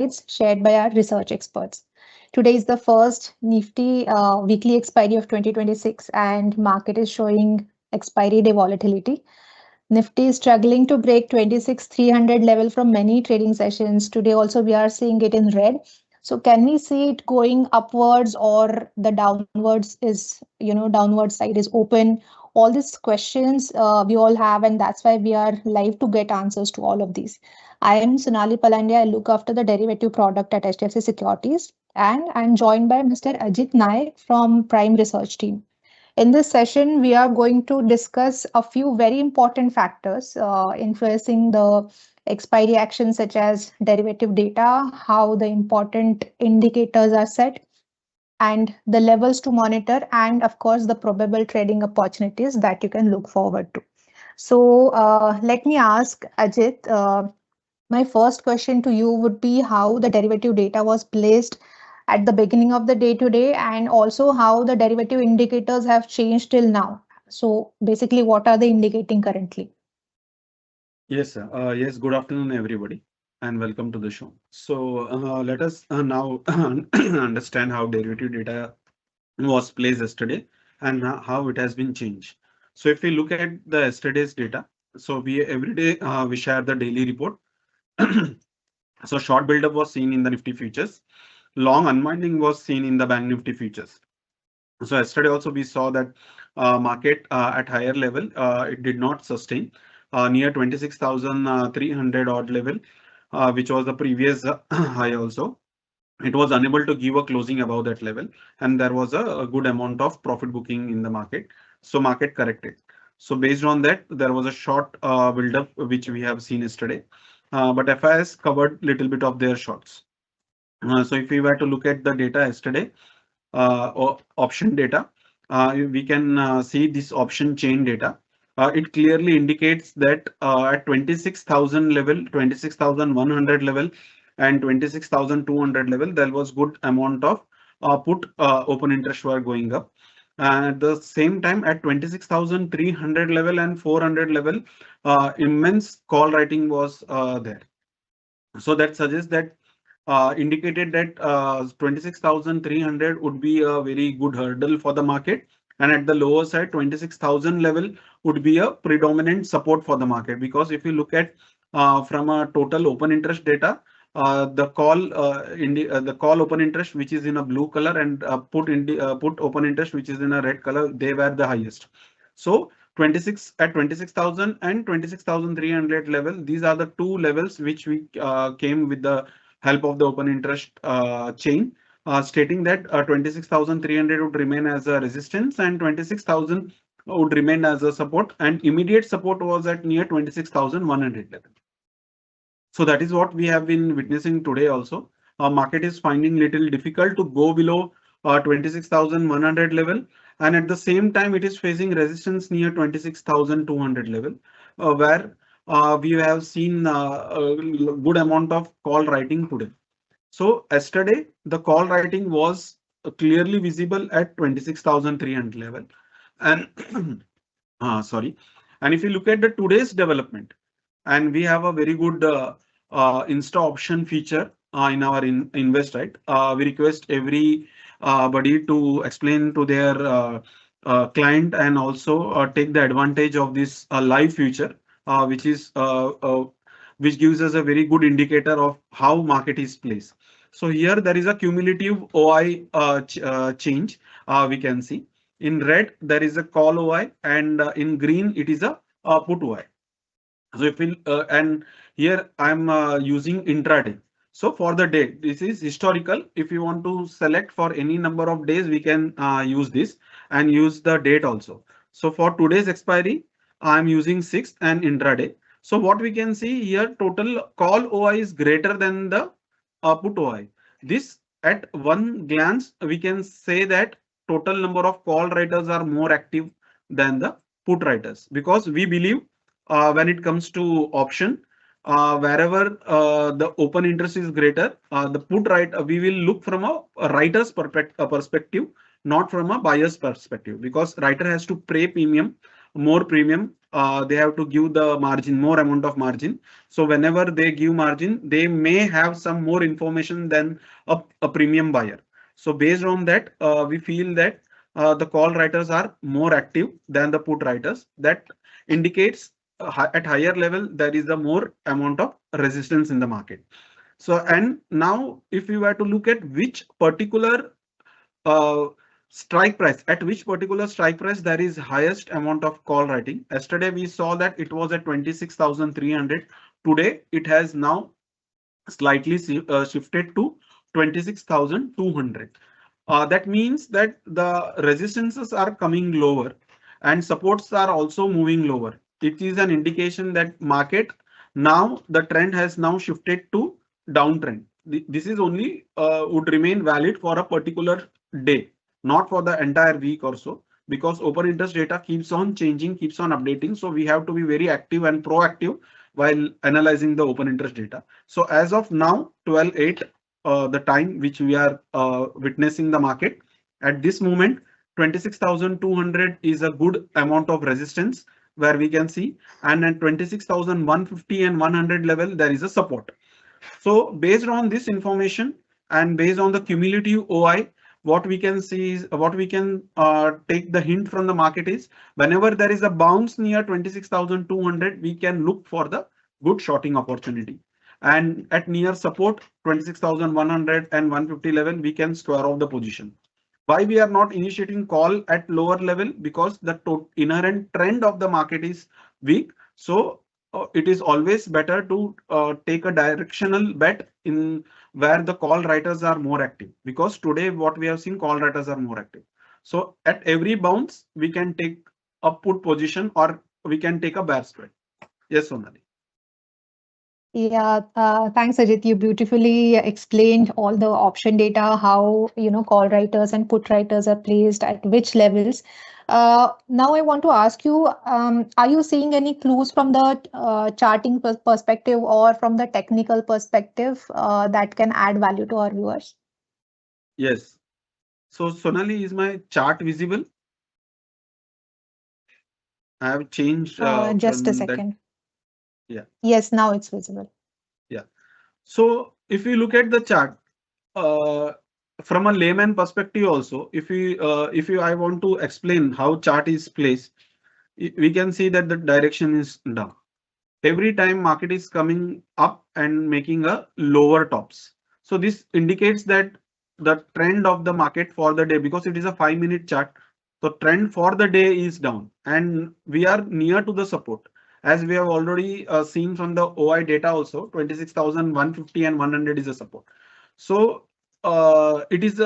insights shared by our research experts. Today is the first Nifty weekly expiry of 2026 and market is showing expiry day volatility. Nifty is struggling to break 26,300 level from many trading sessions. Today also we are seeing it in red. So can we see it going upwards or the downwards is, downward side is open? All these questions we all have, and that's why we are live to get answers to all of these. I am Sonali Palandia. I look after the derivative product at HDFC Securities, and I'm joined by Mr. Ajit Naik from Prime Research Team. In this session, we are going to discuss a few very important factors influencing the expiry actions, such as derivative data, how the important indicators are set, and the levels to monitor, and of course, the probable trading opportunities that you can look forward to. So, let me ask Ajit. My first question to you would be how the derivative data was placed at the beginning of the day today, and also how the derivative indicators have changed till now. So basically, what are they indicating currently? Yes, sir. Yes, good afternoon, everybody, and welcome to the show. So, let us now understand how derivative data was placed yesterday and how it has been changed. So, if we look at the yesterday's data, so we every day we share the daily report. So, short buildup was seen in the Nifty futures, long unwinding was seen in the Bank Nifty futures. So, yesterday also we saw that market at higher level it did not sustain near 26,300 odd level, which was the previous high also. It was unable to give a closing above that level, and there was a good amount of profit booking in the market. So market corrected. So based on that, there was a short build-up which we have seen yesterday, but FIS covered little bit of their shorts. So if we were to look at the data yesterday, option data, we can see this option chain data. It clearly indicates that at 26,000 level, 26,100 level, and 26,200 level, there was good amount of put open interest were going up. At the same time, at 26,300 level and 400 level, immense call writing was there. So that suggests that indicated that 26,300 would be a very good hurdle for the market. And at the lower side, 26,000 level would be a predominant support for the market. Because if you look at from a total open interest data, the call open interest, which is in a blue color, and put open interest, which is in a red color, they were the highest. So 26,000 and 26,300 level, these are the two levels which we came with the help of the open interest chain, stating that 26,300 would remain as a resistance and 26,000 would remain as a support, and immediate support was at near 26,100 level. So that is what we have been witnessing today also. Market is finding little difficult to go below 26,100 level, and at the same time it is facing resistance near 26,200 level, where we have seen a good amount of call writing today. So yesterday the call writing was clearly visible at 26,300 level, and sorry. And if you look at the today's development, and we have a very good Insta option feature in our invest, right? We request every buddy to explain to their client and also take the advantage of this live feature, which is which gives us a very good indicator of how market is placed. So here there is a cumulative OI change we can see. In red there is a call OI, and in green it is a put OI. So if we and here I'm using intraday. So for the day, this is historical. If you want to select for any number of days, we can use this and use the date also. So for today's expiry, I'm using 6th and intraday. So what we can see here, total call OI is greater than the put OI. This at one glance, we can say that total number of call writers are more active than the put writers, because we believe when it comes to option, wherever the open interest is greater, the put right, we will look from a writer's perspective, not from a buyer's perspective, because writer has to pay premium more premium. They have to give the margin, more amount of margin. So whenever they give margin, they may have some more information than a premium buyer. So based on that, we feel that the call writers are more active than the put writers. That indicates at higher level there is a more amount of resistance in the market. So and now if you were to look at which particular uh, strike price, at which particular strike price there is highest amount of call writing. Yesterday we saw that it was at 26,300. Today it has now slightly shifted to 26,200. That means that the resistances are coming lower and supports are also moving lower. It is an indication that market now the trend has now shifted to downtrend. This is only would remain valid for a particular day, not for the entire week or so, because open interest data keeps on changing, keeps on updating. So we have to be very active and proactive while analyzing the open interest data. So as of now, 12/8, the time which we are witnessing the market at this moment, 26,200 is a good amount of resistance where we can see, and at 26,150 and 100 level there is a support. So based on this information and based on the cumulative OI, what we can see is what we can take the hint from the market is whenever there is a bounce near 26,200, we can look for the good shorting opportunity. And at near support 26,100 and 150 level, we can square off the position. Why we are not initiating call at lower level? Because the inherent trend of the market is weak. So it is always better to take a directional bet in where the call writers are more active, because today what we have seen, call writers are more active. So at every bounce we can take a put position or we can take a bear spread. Yes, Sonali. Yeah, thanks, Ajit. You beautifully explained all the option data, how call writers and put writers are placed at which levels. Now I want to ask you, are you seeing any clues from the charting perspective or from the technical perspective that can add value to our viewers? Yes. So Sonali, is my chart visible? I have changed Just a from that. second. Yeah. Yes, now it's visible. Yeah. So if you look at the chart, uh, from a layman perspective also, if you I want to explain how chart is placed, we can see that the direction is down. Every time market is coming up and making a lower tops. So this indicates that the trend of the market for the day, because it is a 5-minute chart, the trend for the day is down and we are near to the support. As we have already seen from the OI data also, 26,150 and 100 is a support. So it is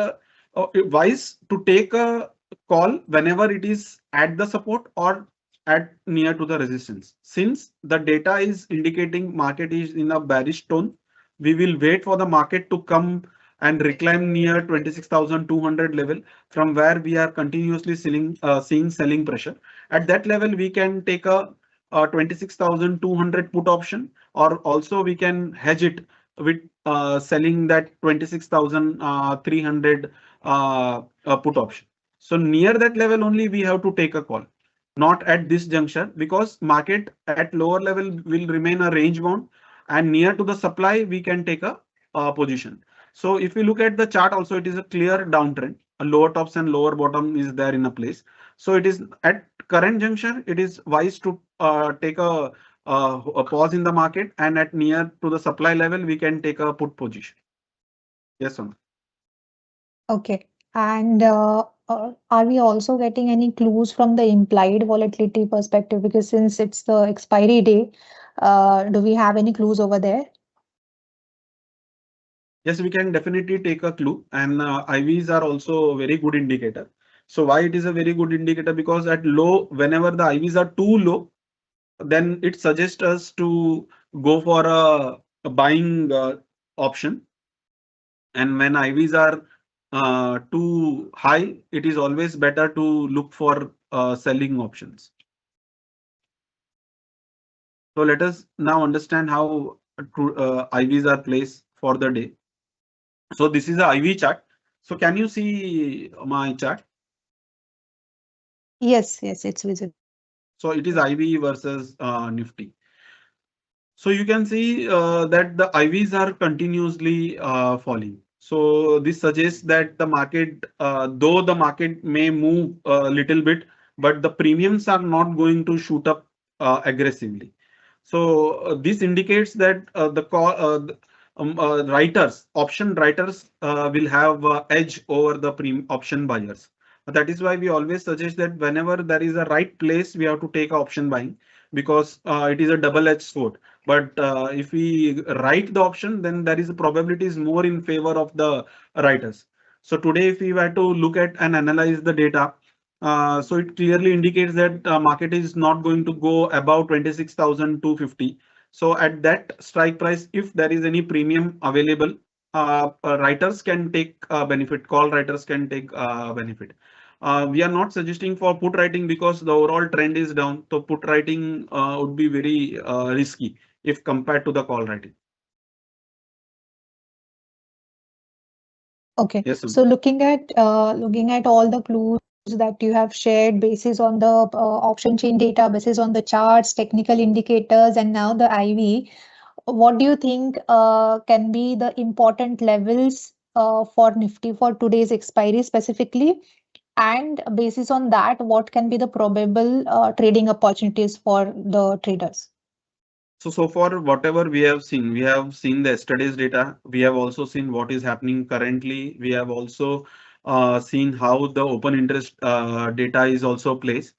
wise to take a call whenever it is at the support or at near to the resistance. Since the data is indicating market is in a bearish tone, we will wait for the market to come and reclaim near 26,200 level, from where we are continuously seeing selling pressure. At that level, we can take a 26,200 put option, or also we can hedge it with selling that 26,300 put option. So near that level only we have to take a call, not at this juncture, because market at lower level will remain a range bound and near to the supply we can take a position. So if you look at the chart also, it is a clear downtrend, a lower tops and lower bottom is there in a place. So it is at current juncture, it is wise to take a pause in the market, and at near to the supply level we can take a put position. Yes or no? Okay. And are we also getting any clues from the implied volatility perspective? Because since it's the expiry day, do we have any clues over there? Yes, we can definitely take a clue, and IVs are also a very good indicator. So why it is a very good indicator? Because at low, whenever the IVs are too low, then it suggests us to go for a buying option. And when IVs are too high, it is always better to look for selling options. So let us now understand how IVs are placed for the day. So this is a IV chart. So can you see my chart? Yes, yes, it's visible. So it is IV versus Nifty. So you can see that the IVs are continuously falling. So this suggests that the market, though the market may move a little bit, but the premiums are not going to shoot up aggressively. So this indicates that writers, option writers, will have edge over the option buyers. That is why we always suggest that whenever there is a right place, we have to take option buying, because it is a double-edged sword. But if we write the option, then there is a probability is more in favor of the writers. So today, if we were to look at and analyze the data, so it clearly indicates that market is not going to go above 26,250. So at that strike price, if there is any premium available, writers can take benefit. Call writers can take benefit. We are not suggesting for put writing because the overall trend is down. So put writing would be very risky if compared to the call writing. Okay, Yes, so Sudhir. looking at all the clues that you have shared, basis on the option chain data, basis on the charts, technical indicators, and now the IV, what do you think can be the important levels for Nifty for today's expiry specifically? And basis on that, what can be the probable trading opportunities for the traders? So far, whatever we have seen the yesterday's data. We have also seen what is happening currently. We have also seen how the open interest data is also placed.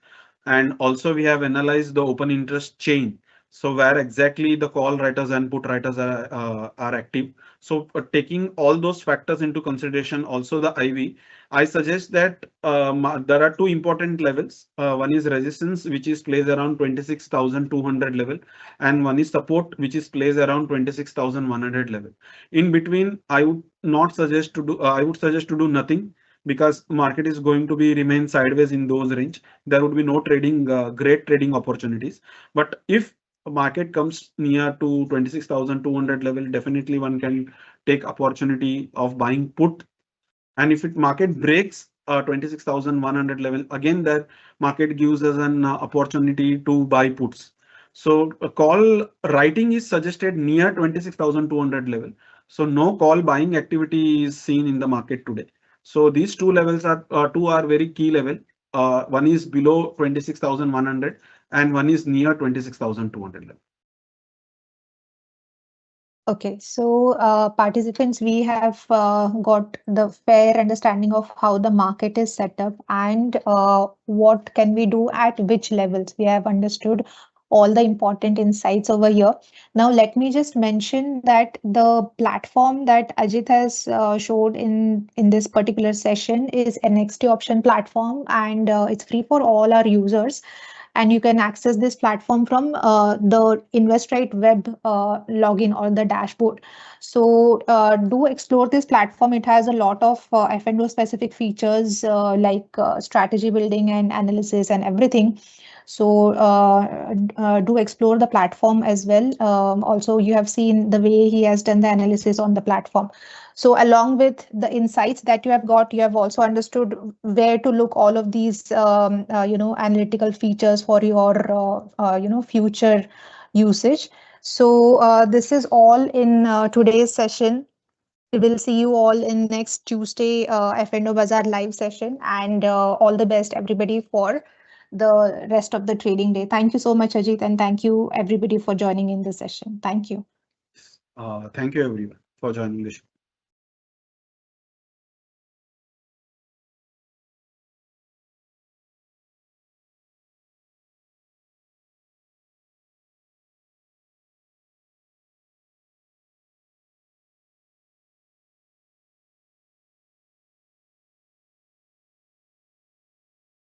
And also we have analyzed the open interest chain. So where exactly the call writers and put writers are active. So taking all those factors into consideration, also the IV, I suggest that there are two important levels. One is resistance, which is placed around 26,200 level, and one is support, which is placed around 26,100 level. In between, I would not suggest to do. I would suggest to do nothing, because market is going to be remain sideways in those range. There would be no trading, great trading opportunities. But if market comes near to 26,200 level, definitely one can take opportunity of buying put. And if it market breaks 26,100 level, again that market gives us an opportunity to buy puts. So a call writing is suggested near 26,200 level. So no call buying activity is seen in the market today. So these two levels are two are very key level. One is below 26,100 and one is near 26,200 level. Okay, so participants, we have got the fair understanding of how the market is set up and what can we do at which levels. We have understood all the important insights over here. Now, let me just mention that the platform that Ajit has showed in this particular session is NXT option platform, and it's free for all our users, and you can access this platform from the InvestRight web login or the dashboard. So do explore this platform. It has a lot of F&O specific features like strategy building and analysis and everything. So do explore the platform as well. Also, you have seen the way he has done the analysis on the platform. So along with the insights that you have got, you have also understood where to look all of these, analytical features for your, future usage. So this is all in today's session. We will see you all in next Tuesday F&O Bazaar live session, and all the best everybody for the rest of the trading day. Thank you so much, Ajit, and thank you everybody for joining in this session. Thank you. Thank you everyone for joining the show.